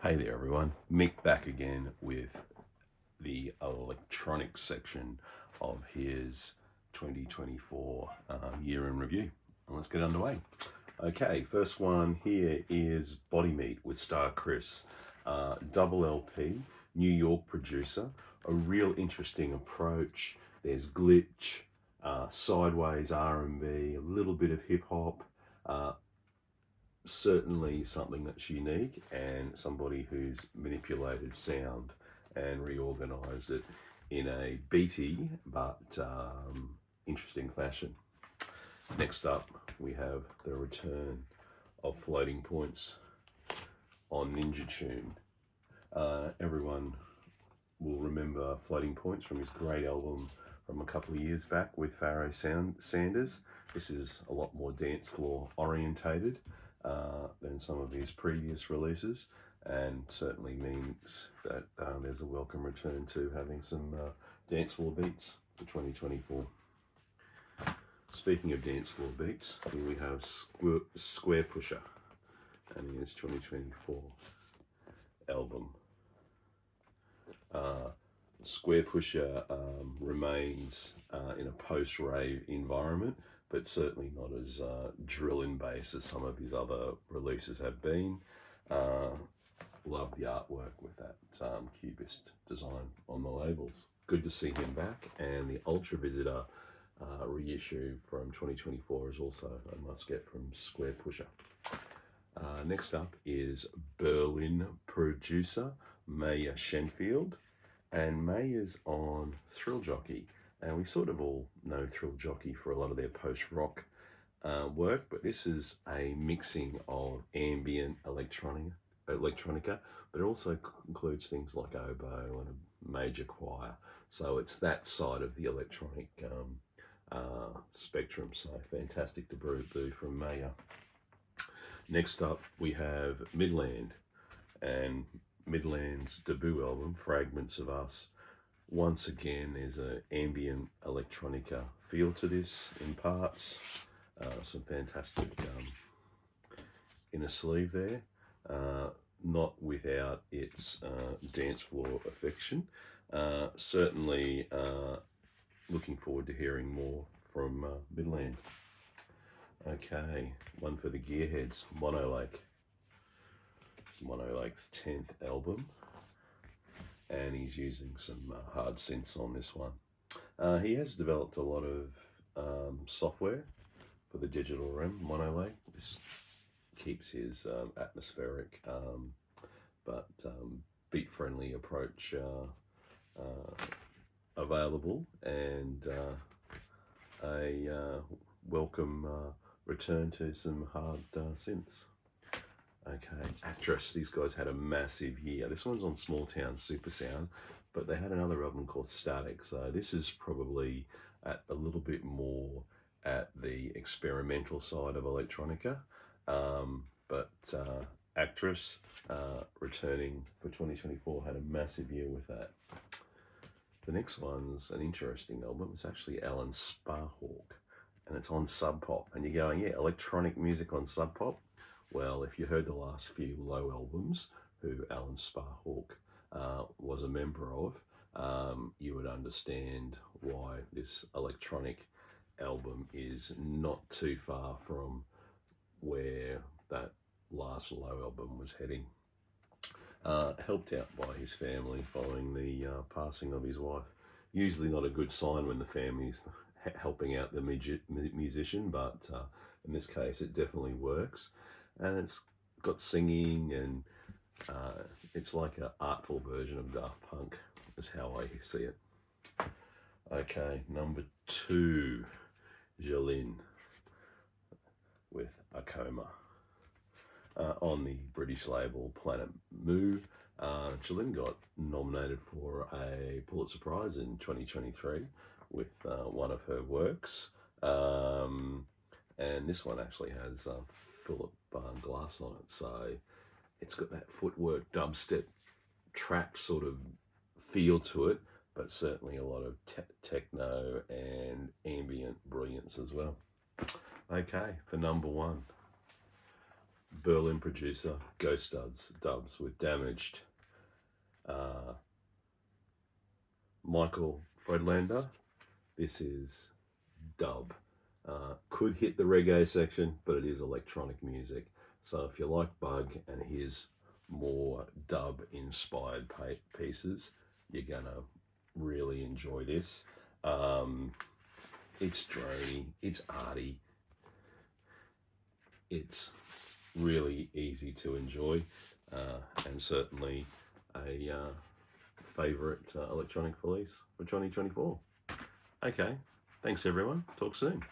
Hey there, everyone. Mick back again with the electronics section of his 2024 year in review. And let's get underway. Okay, first one here is Body Meat with Star Chris, double LP, New York producer. A real interesting approach. There's glitch, sideways R&B, a little bit of hip hop. Certainly something that's unique, and somebody who's manipulated sound and reorganized it in a beaty but interesting fashion. Next up, we have the return of Floating Points on Ninja Tune. Everyone will remember Floating Points from his great album from a couple of years back with Pharoah Sanders. This is a lot more dance floor orientated than some of his previous releases, and certainly means that there's a welcome return to having some dance floor beats for 2024. Speaking of dance floor beats, here we have Square Pusher and his 2024 album. Square Pusher remains in a post-rave environment, but certainly not as drill and bass as some of his other releases have been. Love the artwork with that cubist design on the labels. Good to see him back, and the Ultra Visitor reissue from 2024 is also a must-get from Square Pusher. Next up is Berlin producer Maya Shenfield, and Maya's on Thrill Jockey. And we sort of all know Thrill Jockey for a lot of their post-rock work, but this is a mixing of ambient electronica, but it also includes things like oboe and a major choir. So it's that side of the electronic spectrum. So fantastic debut from Maya. Next up, we have Midland, and Midland's debut album, Fragments of Us. Once again, there's an ambient electronica feel to this in parts. Some fantastic inner sleeve there, not without its dance floor affection. Certainly looking forward to hearing more from Midland. Okay, one for the gearheads, MONOL. It's MONOL's 10th album, and he's using some hard synths on this one. He has developed a lot of software for the digital realm, MONOL. This keeps his atmospheric but beat-friendly approach available, and a welcome return to some hard synths. Okay, Atress, these guys had a massive year. This one's on Small Town Super Sound, but they had another album called Static. So this is probably at a little bit more at the experimental side of electronica. But Actress returning for 2024 had a massive year with that. The next one's an interesting album. It's actually Alan Sparhawk, and it's on Sub Pop. And you're going, yeah, electronic music on Sub Pop? Well, if you heard the last few Low albums, who Alan Sparhawk was a member of, you would understand why this electronic album is not too far from where that last Low album was heading. Helped out by his family following the passing of his wife. Usually not a good sign when the family's helping out the musician, but in this case it definitely works. And it's got singing, and it's like an artful version of Daft Punk, is how I see it. Okay, number 2, Jalin with Aoma. On the British label Planet Moo. Jalin got nominated for a Pulitzer Prize in 2023 with one of her works. And this one actually has Philip Glass on it, so it's got that footwork dubstep trap sort of feel to it, but certainly a lot of techno and ambient brilliance as well. Okay, for number 1, Berlin producer Ghost dubs with damaged Michael Redlander. This is dub. Could hit the reggae section, but it is electronic music. So if you like Bug and his more dub inspired pieces, you're gonna really enjoy this. It's droney, it's arty, it's really easy to enjoy, and certainly a favourite electronic release for 2024. Okay, thanks everyone, talk soon.